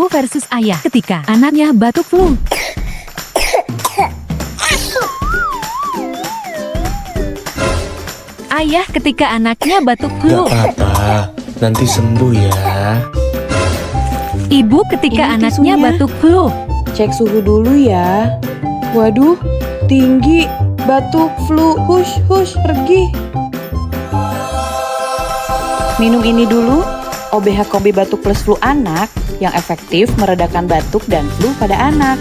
Ibu versus ayah ketika anaknya batuk flu. Ayah ketika anaknya batuk flu. Gak apa-apa, nanti sembuh ya. Ibu ketika Ini anaknya tisunya. batuk flu. Cek suhu dulu ya. Waduh, tinggi. Batuk, flu, hush, pergi. Minum ini dulu, OBH Kombi Batuk Plus Flu Anak yang efektif meredakan batuk dan flu pada anak.